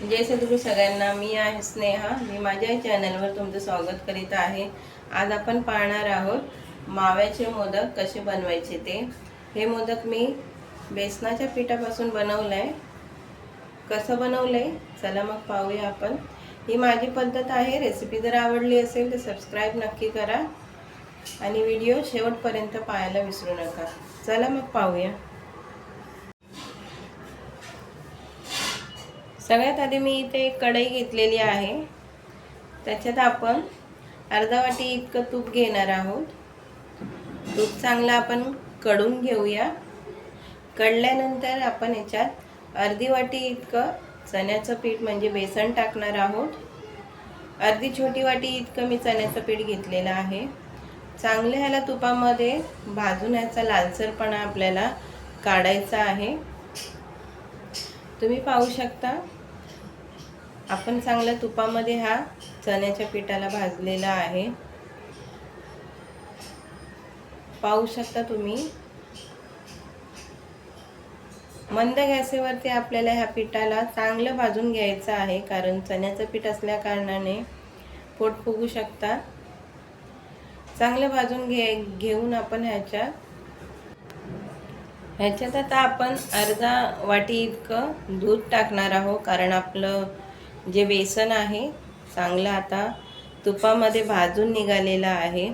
जय सद्गुरू सगळ्यांना। मी आहे स्नेहा। मी माझ्या चॅनलवर तुमचं स्वागत करीत आहे। आज आपण पाहणार आहोत माव्याचे मोदक कसे बनवायचे ते। हे मोदक मी बेसनाच्या पिठापासून बनवलंय। कसं बनवलंय चला मग पाहूया आपण। ही माझी पद्धत आहे। रेसिपी जर आवडली असेल तर सबस्क्राइब नक्की करा आणि व्हिडिओ शेवटपर्यंत पाहायला विसरू नका। चला मग पाहूया। सगळ्यात आधी मी इथे एक कढई घेतलेली आहे। त्याच्यात आपण अर्धा वाटी इतकं तूप घेणार आहोत। तूप चांगलं आपण कढून घेऊया। कढल्यानंतर आपण याच्यात अर्धी वाटी इतकं चण्याचं पीठ म्हणजे बेसन टाकणार आहोत। अर्धी छोटी वाटी इतकं मी चण्याचं पीठ घेतलेलं आहे। चांगले ह्याला तुपामध्ये भाजून ह्याचा लालसरपणा आपल्याला काढायचा आहे। तुम्ही पाहू शकता आपण चांगल्या तुपामध्ये हा चण्याच्या पिठाला भाजलेला आहे। पाहू शकता तुम्ही। मंद गॅसवरती आपल्याला ह्या पिठाला चांगलं भाजून घ्यायचं आहे, कारण चण्याचं पीठ असल्या कारणाने पोट फुगू शकता। चांगलं भाजून घेऊन आपण ह्याच्यात आता आपण अर्धा वाटी इतकं दूध टाकणार आहोत, कारण आपलं जे बेसन आहे चांगलं आता तुपामध्ये भाजून निघालेलं आहे।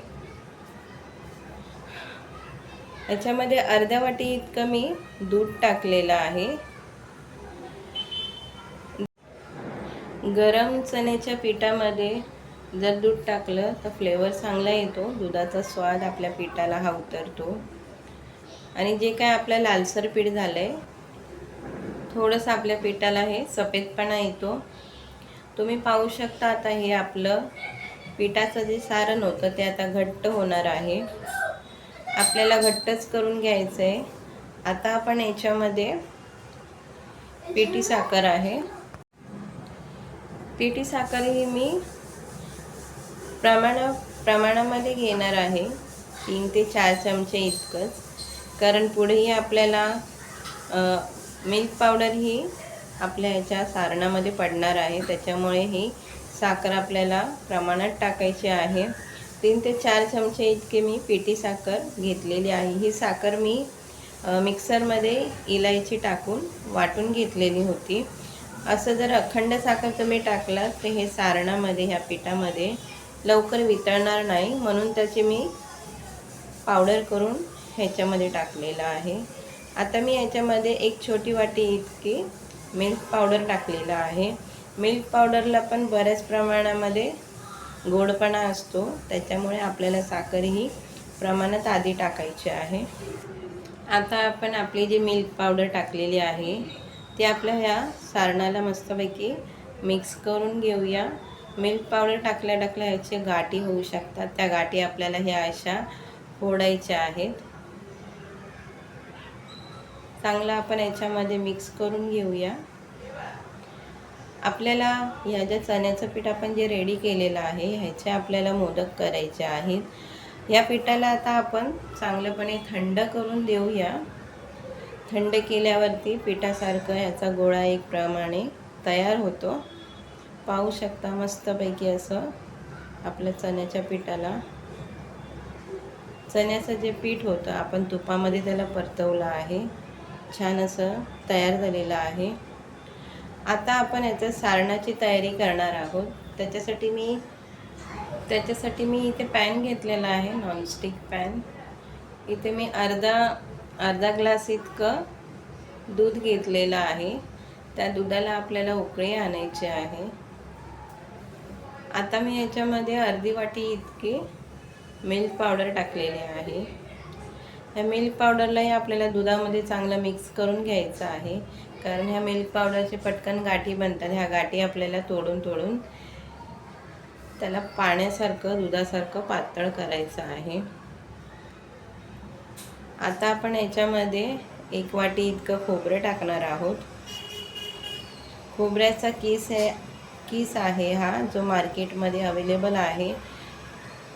याच्यामध्ये अर्ध्या वाटी इतकं मी दूध टाकलेलं आहे। गरम चण्याच्या पिठामध्ये जर दूध टाकलं तर फ्लेवर चांगला येतो, दुधाचा स्वाद आपल्या पिठाला हा उतरतो। आणि जे काय आपलं लालसर पीठ झालंय थोडंसं आपल्या पिठाला हे सफेदपणा येतो। तुम्ही पाहू शकता आता हे आपलं पिठाचं जे सारण होतं ते आता घट्ट होणार आहे। आपल्याला घट्टच करून घ्यायचं आहे। आता आपण याच्यामध्ये पिठी साखर आहे। पिठी साखर ही मी प्रमाणामध्ये घेणार आहे, 3 ते 4 चमचे इतकंच, कारण पुढेही आपल्याला मिल्क पावडर ही आपल्या ह्याच्या सारणामध्ये पडणार आहे, त्याच्यामुळे ही साखर आपल्याला प्रमाणात टाकायची आहे। 3 ते 4 चमचे इतके मी पिठी साखर घेतलेली आहे। ही साखर मी मिक्सरमध्ये इलायची टाकून वाटून घेतलेली होती। असं जर अखंड साखर तुम्ही टाकलात तर हे सारणामध्ये ह्या पिठामध्ये लवकर वितळणार नाही, म्हणून त्याची मी पावडर करून ह्याच्यामध्ये टाकलेलं आहे। आता मी याच्यामध्ये एक छोटी वाटी इतकी मिल्क पावडर टाकलेलं आहे। मिल्क पावडरला पण बऱ्याच प्रमाणामध्ये गोडपणा असतो, त्याच्यामुळे आपल्याला साखर ही प्रमाणात आधी टाकायची आहे। आता आपण आपली जी मिल्क पावडर टाकलेली आहे ती आपल्या ह्या सारणाला मस्तपैकी मिक्स करून घेऊया। मिल्क पावडर टाकल्या ह्याचे गाठी होऊ शकतात, त्या गाठी आपल्याला ह्या अशा फोडायच्या आहेत। चांगलं आपण याच्यामध्ये मिक्स करून घेऊया। आपल्याला ह्या ज्या चण्याचं पीठ आपण जे रेडी केलेलं आहे ह्याचे आपल्याला मोदक करायचे आहेत। या पिठाला आता आपण चांगल्यापणे थंड करून देऊया। थंड केल्यावरती पिठासारखं याचा गोळा एक प्रमाणे तयार होतो। पाहू शकता मस्तपैकी असं आपल्या चण्याच्या पिठाला, चण्याचं जे पीठ होतं आपण तुपामध्ये त्याला परतवलं आहे, छान असं तयार झालेलं आहे। आता आपण याच्या सारणाची तयारी करणार आहोत। त्याच्यासाठी मी इथे पॅन घेतलेला आहे, नॉनस्टिक पॅन। इथे मी अर्धा ग्लास इतकं दूध घेतलेलं आहे। त्या दुधाला आपल्याला उकळी आणायची आहे। आता मी याच्यामध्ये अर्धी वाटी इतकी मिल्क पावडर टाकलेली आहे। ह्या मिल्क पावडरलाही आपल्याला दुधामध्ये चांगलं मिक्स करून घ्यायचं आहे, कारण ह्या मिल्क पावडरचे पटकन गाठी बनतात। ह्या गाठी आपल्याला तोडून त्याला पाण्यासारखं दुधासारखं पातळ करायचं आहे। आता आपण याच्यामध्ये 1 वाटी इतकं खोबरं टाकणार आहोत। खोबऱ्याचा किस आहे हा, जो मार्केटमध्ये अवेलेबल आहे,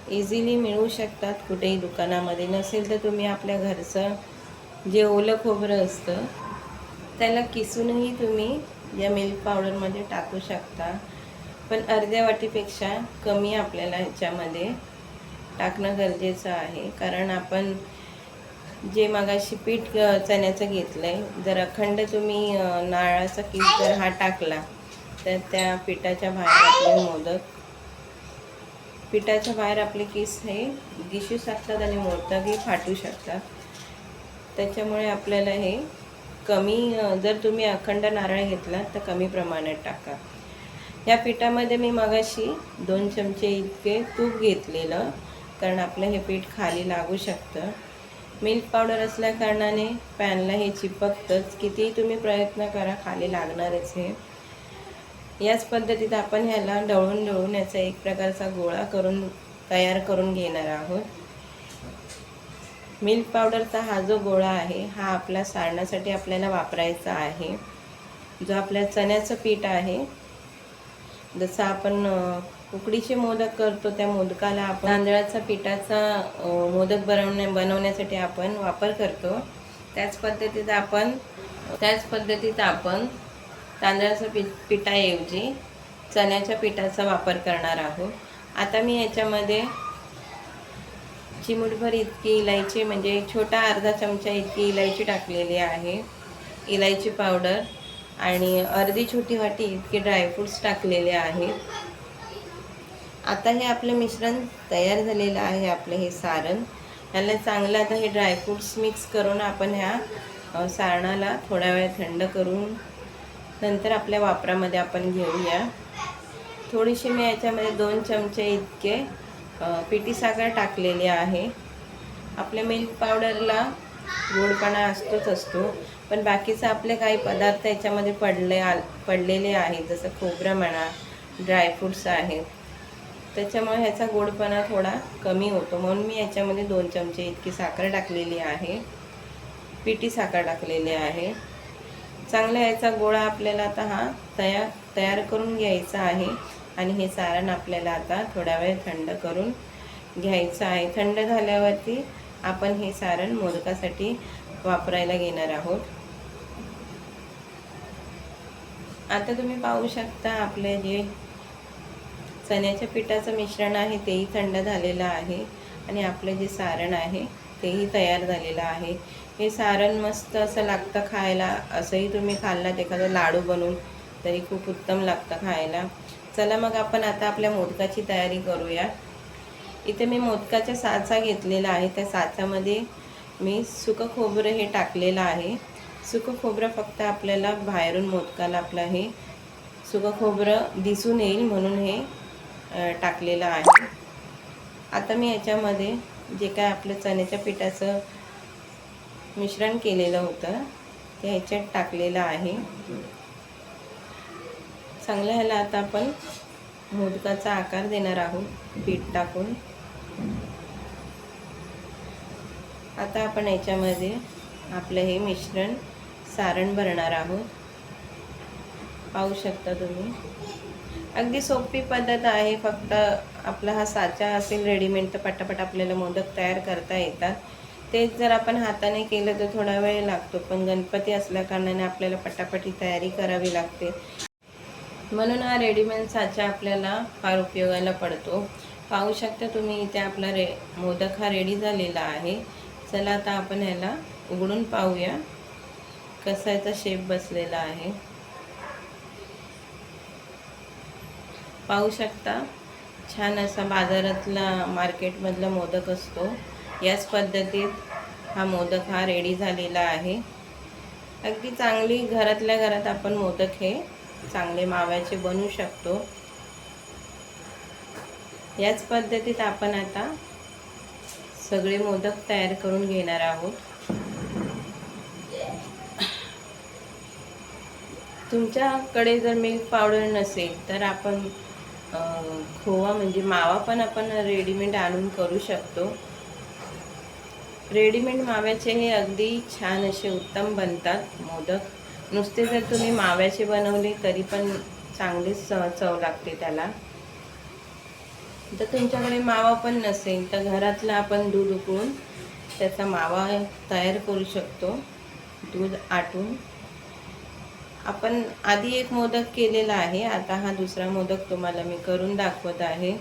इझिली मिळू शकतात कुठेही दुकानामध्ये। नसेल तर तुम्ही आपल्या घरचं जे ओलं खोबरं असतं त्याला किसूनही तुम्ही या मिल्क पावडरमध्ये टाकू शकता, पण अर्ध्या वाटीपेक्षा कमी आपल्याला ह्याच्यामध्ये टाकणं गरजेचं आहे. कारण आपण जे मगाशी पीठ चण्याचं घेतलं आहे, जर अखंड तुम्ही नारळाचा किस जर हा टाकला तर त्या पिठाच्या बाहेर आपले किस हे दिसू शकतात आणि मोडकं फाटू शकतात. त्याच्यामुळे आपल्याला हे कमी, जर तुम्ही अखंड नारळ घेतला तर कमी प्रमाणात टाका. या पिठामध्ये मी मगाशी 2 चमचे इतके तूप घेतलेलं, कारण आपलं हे पीठ खाली लागू शकतं. मिल्क पावडर असल्या कारणाने पॅनला हे चिपकतंच, कितीही तुम्ही प्रयत्न करा खाली लागणारच हे. याच पद्धतीत आपण ह्याला ढवळून याचा एक प्रकारचा गोळा तयार करून घेणार आहोत. मिल्क पावडरचा हा जो गोळा आहे हा आपला सारणासाठी आपल्याला वापरायचा आहे. जो आपल्या चण्याचं पीठ आहे, जसं आपण उकडीचे मोदक करतो त्या मोदकाला आपण तांदळाच्या पिठाचा मोदक बनवण्यासाठी आपण वापर करतो, त्याच पद्धतीत आपण तांदळाच्या पिठाऐवजी चण्याच्या पिठाचा वापर करणार आहोत. आता मी याच्यामध्ये चिमूटभर इतकी इलायची, म्हणजे छोटा अर्धा चमचा इतकी इलायची टाकलेली आहे, इलायची पावडर, आणि अर्धी छोटी वाटी इतके ड्रायफ्रूट्स टाकलेले आहेत. आता हे आपलं मिश्रण तयार झालेलं आहे, आपलं हे सारण. याला चांगलं आता हे ड्रायफ्रूट्स मिक्स करून आपण ह्या सारणाला थोडा वेळ थंड करून नंतर आपल्या वापरामध्ये आपण घेऊया. थोडीशी मी याच्यामध्ये 2 चमचे इतके पिठी साखर टाकलेली आहे. आपल्या मिल्क पावडरला गोडपणा असतो, पण बाकीचे आपले काही पदार्थ याच्यामध्ये पडलेले आहेत, जसं खोबरं म्हणा, ड्रायफ्रूट्स आहेत, त्याच्यामुळे ह्याचा गोडपणा थोडा कमी होतो. म्हणून मी याच्यामध्ये 2 चमचे इतकी साखर टाकलेली आहे, पिठी साखर टाकलेली आहे. चांगला याचा गोळा आपल्याला आता हा तयार करून घ्यायचा आहे, आणि हे सारण आपल्याला आता थोडा वेळ थंड करून घ्यायचं आहे. थंड झाल्यावरती आपण हे सारण मोदकासाठी वापरायला घेणार आहोत. आता तुम्ही पाहू शकता आपले जे चण्याच्या पिठाचं मिश्रण आहे तेही थंड झालेलं आहे, आणि आपलं जे सारण आहे तेही तयार झालेलं आहे. हे सारण मस्त असं लागतं खायला. असंही तुम्ही खाल्लात एखादा लाडू बनवून तरी खूप उत्तम लागतं खायला. चला मग आपण आता आपल्या मोदकाची तयारी करूया. इथे मी मोदकाचा साचा घेतलेला आहे, त्या साच्यामध्ये मी सुकं खोबरं हे टाकलेलं आहे. सुकं खोबरं फक्त आपल्याला बाहेरून मोदकाला आपलं हे सुकं खोबरं दिसून येईल म्हणून हे टाकलेलं आहे. आता मी याच्यामध्ये जे काय आपलं चण्याच्या पिठाचं मिश्रण केलेलं होतं ते ह्याच्यात टाकलेलं आहे. चांगलं ह्याला आता आपण मोदकाचा आकार देणार आहोत पीठ टाकून. आता आपण याच्यामध्ये आपलं हे मिश्रण सारण भरणार आहोत. पाहू शकता तुम्ही, अगदी सोपी पद्धत आहे. फक्त आपला हा साचा असेल रेडीमेड तर पटापट आपल्याला मोदक तयार करता येतात. तेच जर आपण हाताने केलं तर थोडा वेळ लागतो, पण गणपती असल्या कारणाने आपल्याला पटापट तयारी करावी लागते, म्हणून हा रेडीमेड साचा आपल्याला फार उपयोगाला पडतो. पाहू शकता तुम्ही इथे आपला मोदक हा रेडी झालेला आहे. चला आता आपण ह्याला उघडून पाहूया कसा याचा शेप बसलेला आहे. पाहू शकता छान असा बाजारातला मार्केटमधला मोदक असतो, याच पद्धतीत हा मोदक हा रेडी झालेला आहे. अगदी चांगली घरातल्या घरात आपण मोदक हे चांगले माव्याचे बनवू शकतो. याच पद्धतीत आपण आता सगळे मोदक तयार करून घेणार आहोत. तुमच्याकडे जर मिल्क पावडर नसेल तर आपण खोवा म्हणजे मावा पण आपण रेडीमेड आणून करू शकतो. रेडीमेड माव्याचे हे अगदी छान असे उत्तम बनतात मोदक. नुसते जर तुम्ही माव्याचे बनवले तरी पण चांगलीच चव लागते त्याला. जर तुमच्याकडे मावा पण नसेल तर घरातला आपण दूध उकळून त्याचा मावा तयार करू शकतो. दूध आटून आपण आधी एक मोदक केलेला आहे, आता हा दुसरा मोदक तुम्हाला मी करून दाखवत आहे.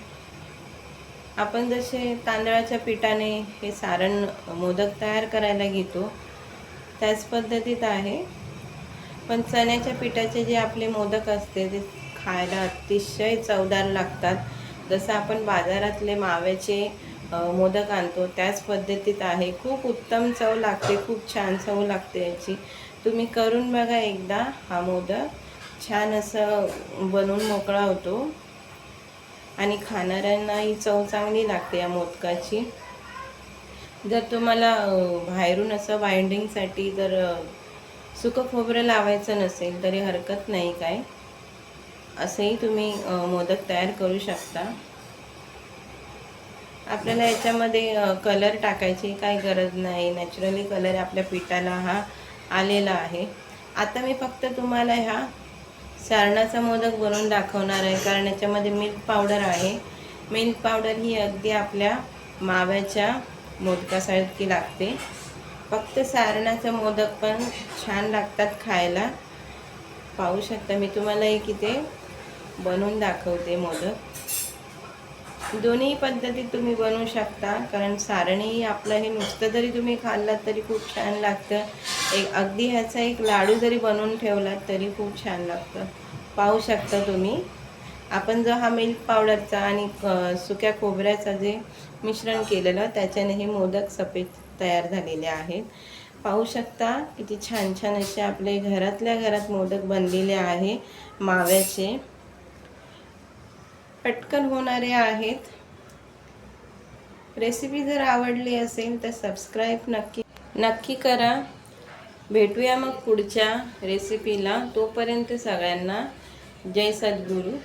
आपण जसे तांदळाच्या पिठाने हे सारण मोदक तयार करायला घेतो त्याच पद्धतीत आहे, पण चण्याच्या पिठाचे जे आपले मोदक असते ते खायला अतिशय चवदार लागतात. जसं आपण बाजारातले माव्याचे मोदक आणतो त्याच पद्धतीत आहे. खूप उत्तम चव लागते, खूप छान चव लागते याची. तुम्ही करून बघा एकदा. हा मोदक छान असं बनवून मोकळा होतो आणि खाणाऱ्यांनाही चव चांगली लागते या मोदकाची. जर तुम्हाला बाहेरून असं बाइंडिंगसाठी जर सुकं खोबरं लावायचं नसेल तरी हरकत नाही काय, असेही तुम्ही मोदक तयार करू शकता. आपल्याला याच्यामध्ये कलर टाकायची काही गरज नाही, नॅचरली कलर आपल्या पिठाला हा आलेला आहे. आता मी फक्त तुम्हाला ह्या सारणाचा मोदक बनवून दाखवणार आहे, कारण याच्यामध्ये मिल्क पावडर आहे. मिल्क पावडर ही अगदी आपल्या माव्याच्या मोदकासारखी लागते. फक्त सारणाचा मोदक पण छान लागतात खायला. पाहू शकता मी तुम्हाला एक इथे बनवून दाखवते मोदक. दोन्ही पद्धतीत तुम्ही बनवू शकता, कारण सारणही आपलं हे नुसतं जरी तुम्ही खाल्लात तरी खूप छान लागतं. एक अगदी ह्याचा एक लाडू जरी बनवून ठेवलात तरी खूप छान लागतं. पाहू शकता तुम्ही. आपण जो हा मिल्क पावडरचा आणि सुक्या खोबऱ्याचा जे मिश्रण केलेलं त्याच्याने हे मोदक सफेद तयार झालेले आहेत. पाहू शकता किती छान छान असे आपले घरातल्या घरात मोदक बनलेले आहे माव्याचे. पटकन होणारे आहेत. रेसिपी जर आवडली असेल तर सबस्क्राईब नक्की करा. भेटूया मग पुढच्या रेसिपीला. तोपर्यंत सगळ्यांना जय सद्गुरू.